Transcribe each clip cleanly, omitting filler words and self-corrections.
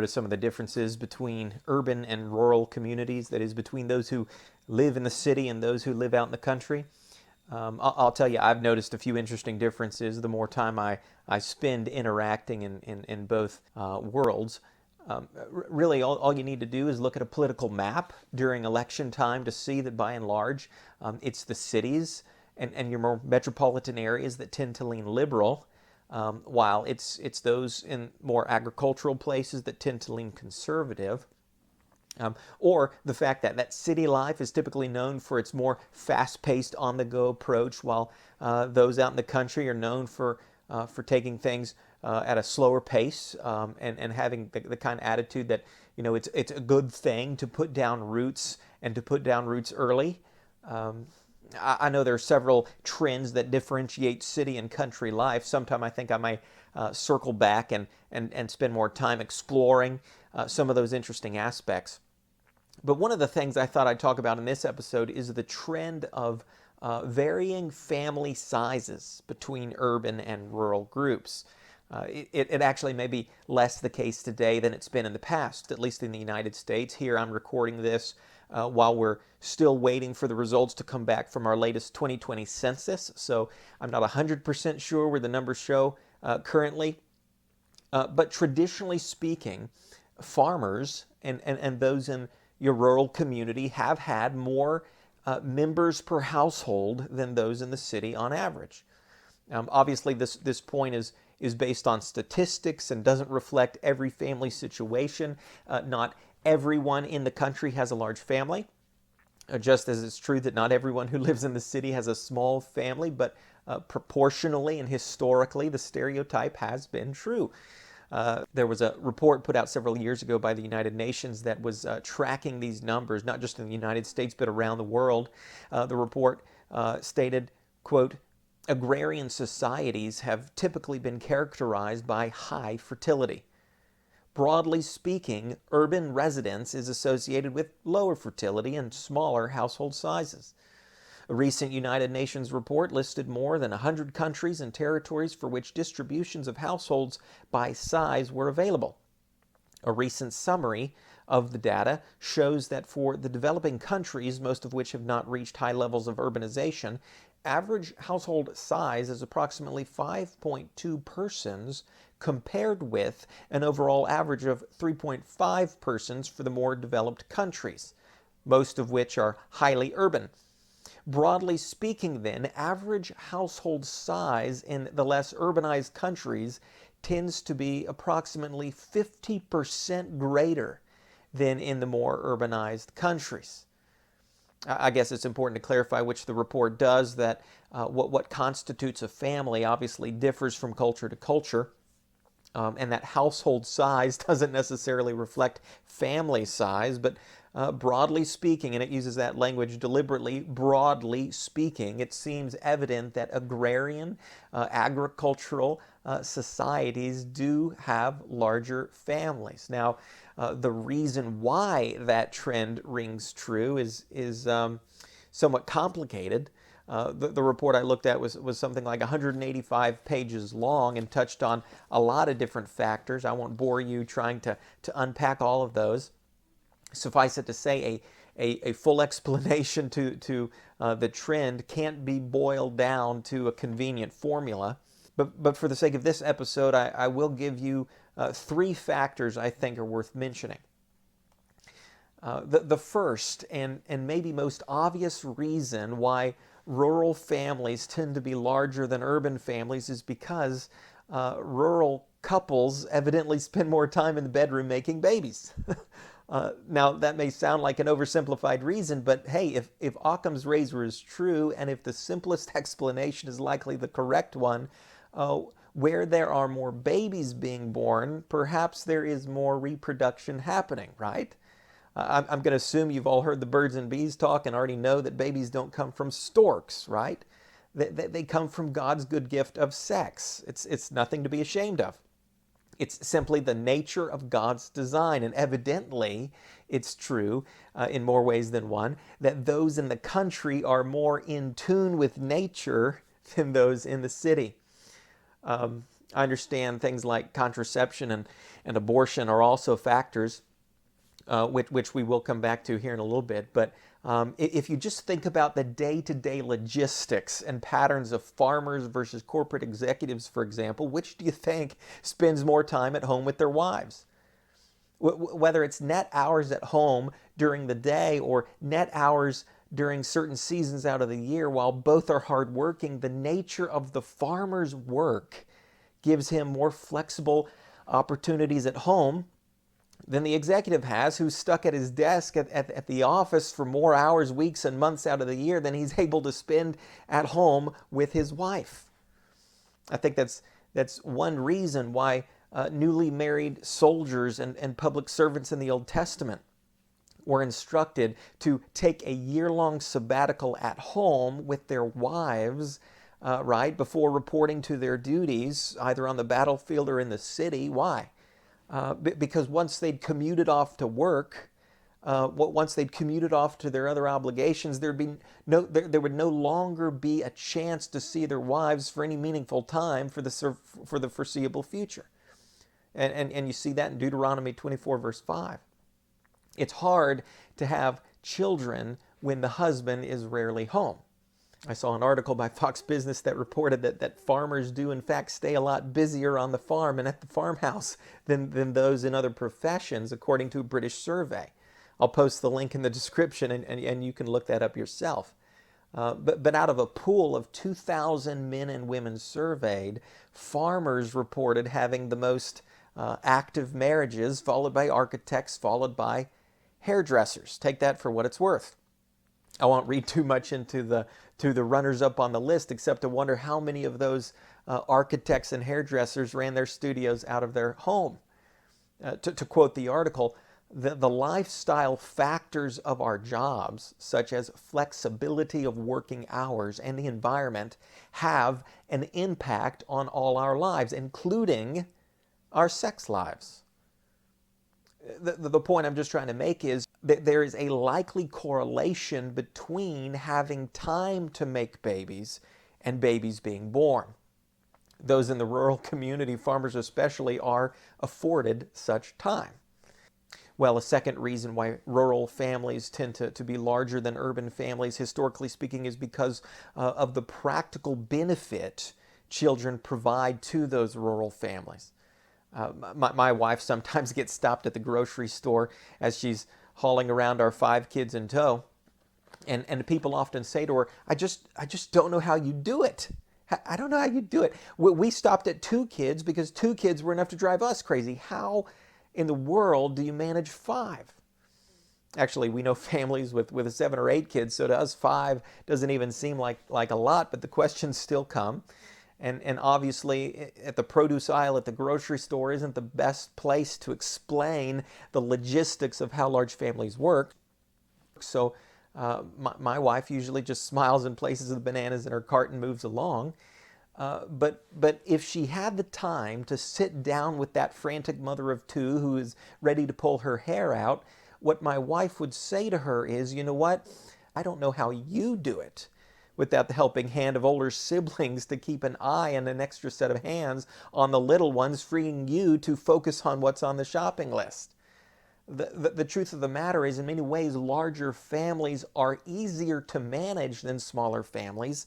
notice some of the differences between urban and rural communities, that is, between those who live in the city and those who live out in the country? I'll tell you, I've noticed a few interesting differences the more time I spend interacting in both worlds. Really, all you need to do is look at a political map during election time to see that by and large, it's the cities and your more metropolitan areas that tend to lean liberal, while it's those in more agricultural places that tend to lean conservative. Or the fact that city life is typically known for its more fast-paced, on-the-go approach, while those out in the country are known for taking things at a slower pace, and having the kind of attitude that, it's a good thing to put down roots and to put down roots early. I know there are several trends that differentiate city and country life. Sometime I think I might circle back and spend more time exploring some of those interesting aspects. But one of the things I thought I'd talk about in this episode is the trend of varying family sizes between urban and rural groups. It actually may be less the case today than it's been in the past, at least in the United States. Here I'm recording this while we're still waiting for the results to come back from our latest 2020 census, so I'm not 100% sure where the numbers show currently. But traditionally speaking, farmers and those in your rural community have had more members per household than those in the city on average. Obviously, this point is based on statistics and doesn't reflect every family situation. Not everyone in the country has a large family, just as it's true that not everyone who lives in the city has a small family, but proportionally and historically, the stereotype has been true. There was a report put out several years ago by the United Nations that was tracking these numbers, not just in the United States, but around the world. The report stated, quote, "Agrarian societies have typically been characterized by high fertility. Broadly speaking, urban residence is associated with lower fertility and smaller household sizes. A recent United Nations report listed more than 100 countries and territories for which distributions of households by size were available. A recent summary of the data shows that for the developing countries, most of which have not reached high levels of urbanization, average household size is approximately 5.2 persons compared with an overall average of 3.5 persons for the more developed countries, most of which are highly urban. Broadly speaking, then, average household size in the less urbanized countries tends to be approximately 50% greater than in the more urbanized countries." I guess it's important to clarify, which the report does, that what constitutes a family obviously differs from culture to culture, and that household size doesn't necessarily reflect family size, but broadly speaking, and it uses that language deliberately, broadly speaking, it seems evident that agrarian, agricultural societies do have larger families. Now, the reason why that trend rings true is somewhat complicated. The report I looked at was something like 185 pages long and touched on a lot of different factors. I won't bore you trying to unpack all of those. Suffice it to say, a full explanation to the trend can't be boiled down to a convenient formula. But for the sake of this episode, I will give you 3 factors I think are worth mentioning. The first and maybe most obvious reason why rural families tend to be larger than urban families is because rural couples evidently spend more time in the bedroom making babies. Now, that may sound like an oversimplified reason, but hey, if Occam's razor is true, and if the simplest explanation is likely the correct one, where there are more babies being born, perhaps there is more reproduction happening, right? I'm going to assume you've all heard the birds and bees talk and already know that babies don't come from storks, right? They come from God's good gift of sex. It's nothing to be ashamed of. It's simply the nature of God's design, and evidently it's true in more ways than one that those in the country are more in tune with nature than those in the city. I understand things like contraception and abortion are also factors, which we will come back to here in a little bit. But if you just think about the day-to-day logistics and patterns of farmers versus corporate executives, for example, which do you think spends more time at home with their wives? Whether it's net hours at home during the day or net hours during certain seasons out of the year, while both are hardworking, the nature of the farmer's work gives him more flexible opportunities at home than the executive has, who's stuck at his desk at the office for more hours, weeks, and months out of the year than he's able to spend at home with his wife. I think that's one reason why newly married soldiers and public servants in the Old Testament were instructed to take a year-long sabbatical at home with their wives, right, before reporting to their duties, either on the battlefield or in the city. Why? Because once they'd commuted off to work, once they'd commuted off to their other obligations, there would no longer be a chance to see their wives for any meaningful time for the foreseeable future. And you see that in Deuteronomy 24, verse 5. It's hard to have children when the husband is rarely home. I saw an article by Fox Business that reported that farmers do in fact stay a lot busier on the farm and at the farmhouse than those in other professions, according to a British survey. I'll post the link in the description and you can look that up yourself. But out of a pool of 2,000 men and women surveyed, farmers reported having the most active marriages, followed by architects, followed by hairdressers. Take that for what it's worth. I won't read too much into the runners up on the list, except to wonder how many of those architects and hairdressers ran their studios out of their home. To quote the article, the lifestyle factors of our jobs, such as flexibility of working hours and the environment, have an impact on all our lives, including our sex lives. The point I'm just trying to make is that there is a likely correlation between having time to make babies and babies being born. Those in the rural community, farmers especially, are afforded such time. Well, a second reason why rural families tend to be larger than urban families, historically speaking, is because of the practical benefit children provide to those rural families. My wife sometimes gets stopped at the grocery store as she's hauling around our 5 kids in tow. And people often say to her, I just don't know how you do it. I don't know how you do it. We stopped at 2 kids because 2 kids were enough to drive us crazy. How in the world do you manage 5? Actually, we know families with 7 or 8 kids, so to us 5 doesn't even seem like a lot, but the questions still come. And obviously, at the produce aisle at the grocery store isn't the best place to explain the logistics of how large families work. So my wife usually just smiles and places the bananas in her cart and moves along. But if she had the time to sit down with that frantic mother of 2 who is ready to pull her hair out, what my wife would say to her is, you know what, I don't know how you do it without the helping hand of older siblings to keep an eye and an extra set of hands on the little ones, freeing you to focus on what's on the shopping list. The truth of the matter is, in many ways, larger families are easier to manage than smaller families,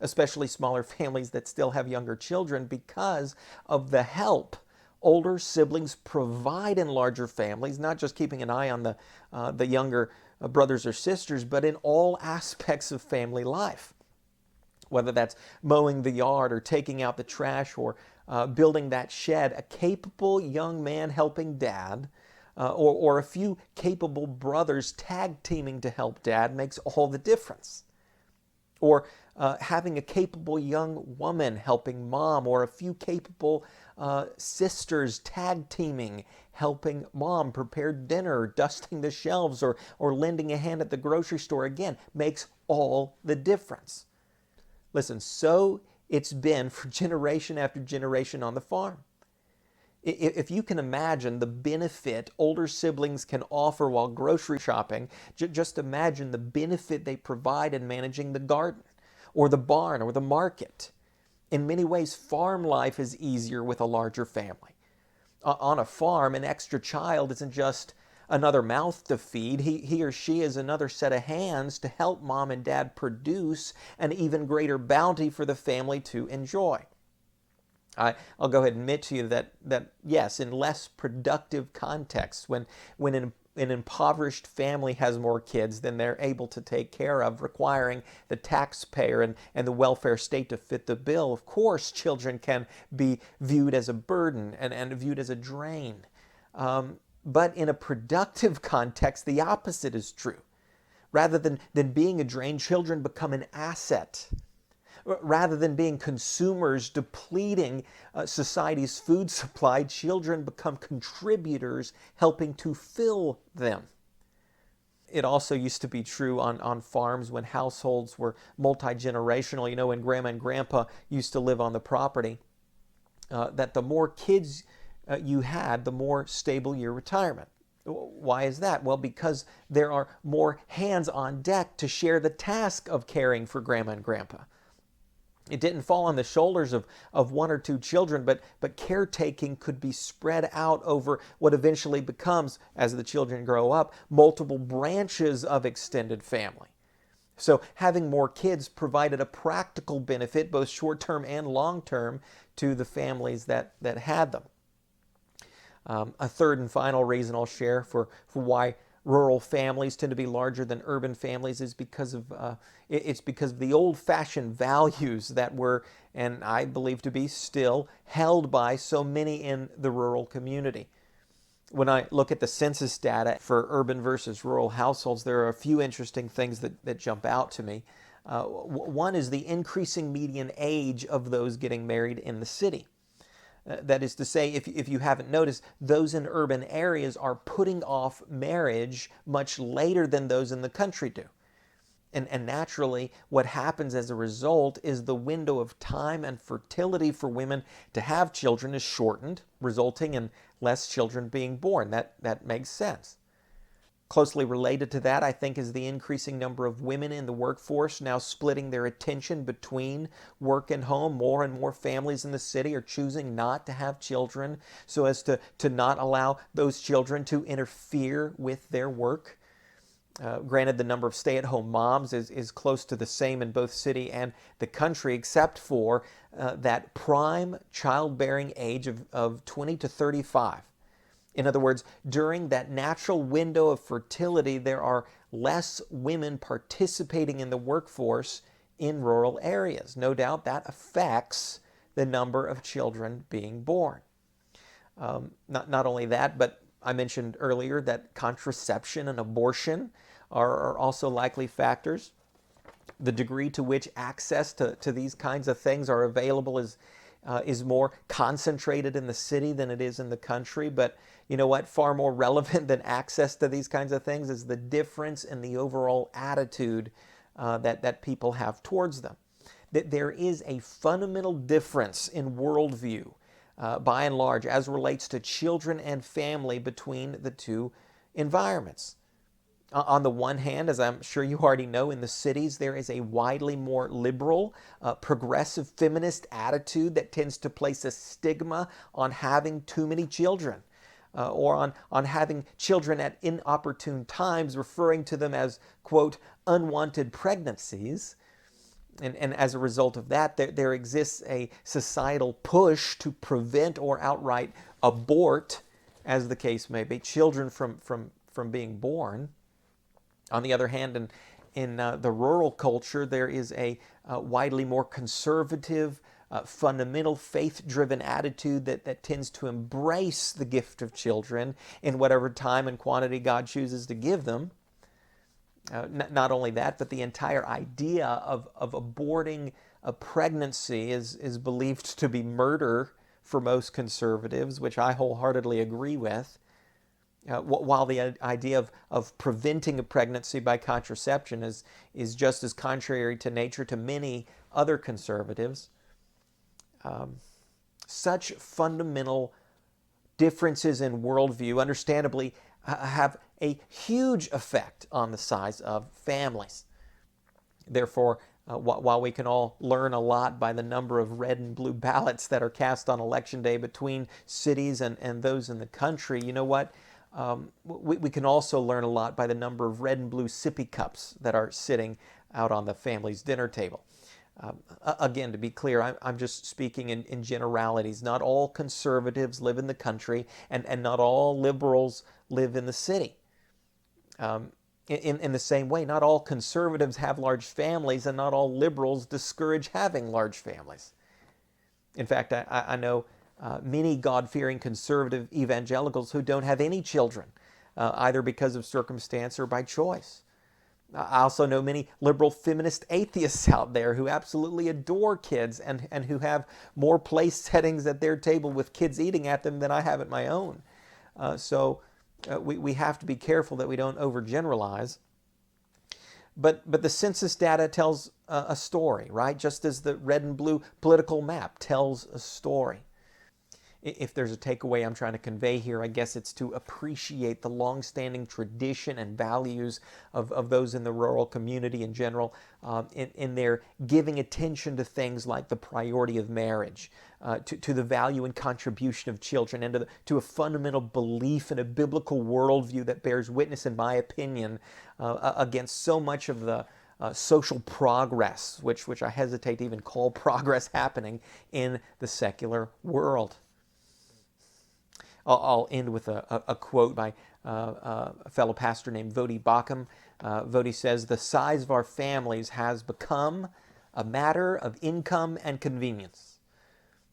especially smaller families that still have younger children, because of the help older siblings provide in larger families, not just keeping an eye on the younger brothers or sisters, but in all aspects of family life. Whether that's mowing the yard or taking out the trash or building that shed, a capable young man helping dad, or a few capable brothers tag teaming to help dad makes all the difference. Or having a capable young woman helping mom, or a few capable sisters tag teaming helping mom prepare dinner, dusting the shelves, or lending a hand at the grocery store, again, makes all the difference. Listen, so it's been for generation after generation on the farm. If you can imagine the benefit older siblings can offer while grocery shopping, just imagine the benefit they provide in managing the garden or the barn or the market. In many ways, farm life is easier with a larger family. On a farm, an extra child isn't just another mouth to feed. He or she is another set of hands to help mom and dad produce an even greater bounty for the family to enjoy. I'll go ahead and admit to you that yes, in less productive contexts, when an impoverished family has more kids than they're able to take care of, requiring the taxpayer and the welfare state to fit the bill, of course, children can be viewed as a burden and viewed as a drain. But in a productive context, the opposite is true. Rather than being a drain, children become an asset. Rather than being consumers depleting society's food supply, children become contributors helping to fill them. It also used to be true on farms when households were multi-generational. You know, when grandma and grandpa used to live on the property, that the more kids you had, the more stable your retirement. Why is that? Well, because there are more hands on deck to share the task of caring for grandma and grandpa. It didn't fall on the shoulders of one or two children, but caretaking could be spread out over what eventually becomes, as the children grow up, multiple branches of extended family. So having more kids provided a practical benefit, both short-term and long-term, to the families that had them. A third and final reason I'll share for why rural families tend to be larger than urban families is because of the old-fashioned values that were, and I believe to be still, held by so many in the rural community. When I look at the census data for urban versus rural households, there are a few interesting things that jump out to me. One is the increasing median age of those getting married in the city. That is to say, if you haven't noticed, those in urban areas are putting off marriage much later than those in the country do. And naturally, what happens as a result is the window of time and fertility for women to have children is shortened, resulting in less children being born. That makes sense. Closely related to that, I think, is the increasing number of women in the workforce now splitting their attention between work and home. More and more families in the city are choosing not to have children so as to not allow those children to interfere with their work. Granted, the number of stay-at-home moms is close to the same in both city and the country, except for that prime childbearing age of 20 to 35. In other words, during that natural window of fertility, there are less women participating in the workforce in rural areas. No doubt that affects the number of children being born. Not only that, but I mentioned earlier that contraception and abortion are also likely factors. The degree to which access to these kinds of things are available is more concentrated in the city than it is in the country. But you know what? Far more relevant than access to these kinds of things is the difference in the overall attitude that people have towards them. That there is a fundamental difference in worldview, by and large, as relates to children and family between the two environments. On the one hand, as I'm sure you already know, in the cities there is a widely more liberal, progressive feminist attitude that tends to place a stigma on having too many children, or on having children at inopportune times, referring to them as, quote, unwanted pregnancies. And as a result of that, there exists a societal push to prevent or outright abort, as the case may be, children from being born. On the other hand, in the rural culture, there is a widely more conservative, fundamental, faith-driven attitude that tends to embrace the gift of children in whatever time and quantity God chooses to give them. Not only that, but the entire idea of aborting a pregnancy is believed to be murder for most conservatives, which I wholeheartedly agree with. While the idea of preventing a pregnancy by contraception is just as contrary to nature to many other conservatives. Such fundamental differences in worldview, understandably, have a huge effect on the size of families. Therefore, While we can all learn a lot by the number of red and blue ballots that are cast on election day between cities and those in the country, you know what? We can also learn a lot by the number of red and blue sippy cups that are sitting out on the family's dinner table. Again, to be clear, I'm just speaking in generalities. Not all conservatives live in the country, and not all liberals live in the city. In the same way, not all conservatives have large families, and not all liberals discourage having large families. In fact, I know many God-fearing conservative evangelicals who don't have any children, either because of circumstance or by choice. I also know many liberal feminist atheists out there who absolutely adore kids and who have more place settings at their table with kids eating at them than I have at my own. So we have to be careful that we don't overgeneralize. But the census data tells a story, right? Just as the red and blue political map tells a story. If there's a takeaway I'm trying to convey here, I guess it's to appreciate the long-standing tradition and values of those in the rural community in general, in their giving attention to things like the priority of marriage, to the value and contribution of children, and to a fundamental belief in a biblical worldview that bears witness, in my opinion, against so much of the social progress, which I hesitate to even call progress, happening in the secular world. I'll end with a quote by a fellow pastor named Vodi Bakum. Vodi says, "The size of our families has become a matter of income and convenience.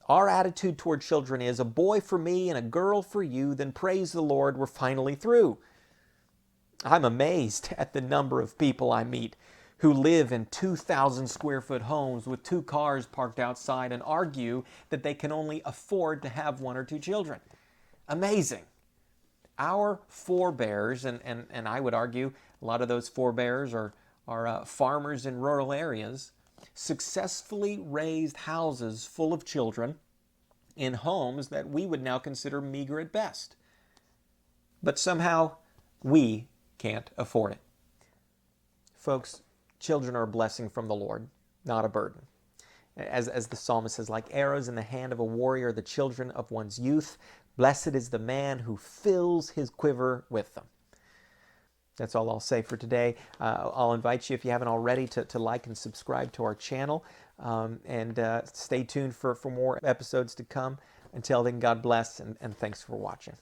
Our attitude toward children is, a boy for me and a girl for you, then praise the Lord, we're finally through." I'm amazed at the number of people I meet who live in 2,000 square foot homes with 2 cars parked outside and argue that they can only afford to have 1 or 2 children. Amazing. Our forebears, and I would argue a lot of those forebears are farmers in rural areas, successfully raised houses full of children in homes that we would now consider meager at best. But somehow we can't afford it. Folks, children are a blessing from the Lord, not a burden. As the psalmist says, like arrows in the hand of a warrior, the children of one's youth. Blessed is the man who fills his quiver with them. That's all I'll say for today. I'll invite you, if you haven't already, to like and subscribe to our channel. And stay tuned for more episodes to come. Until then, God bless, and thanks for watching.